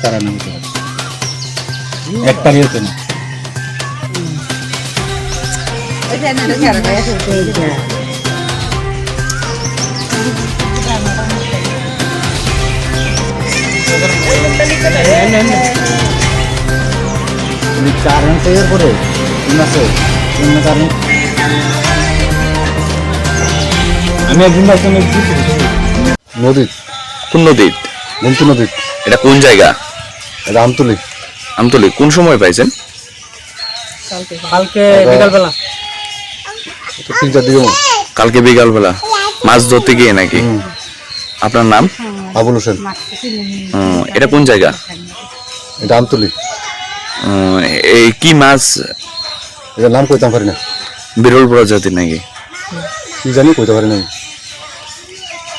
তারা না হতে একটারই হতো না কারণ তৈরি করে আমি একদিন নদীর কোন নদী? বন্ধু নদীর। এটা কোন জায়গা? এটা আমতলি। আমতলি। কোন সময় পাইছেন? কালকে বিকালবেলা। 3-4 দিকে। কালকে বিকালবেলা মাছ ধরতে গিয়ে নাকি? আপনার নাম? আবুল হোসেন। এটা কোন জায়গা? এটা আমতলি। এই কি মাছ? এটার নাম কইতে পারি না। বিরল প্রজাতির নাকি? কি জানি কইতে পারি না।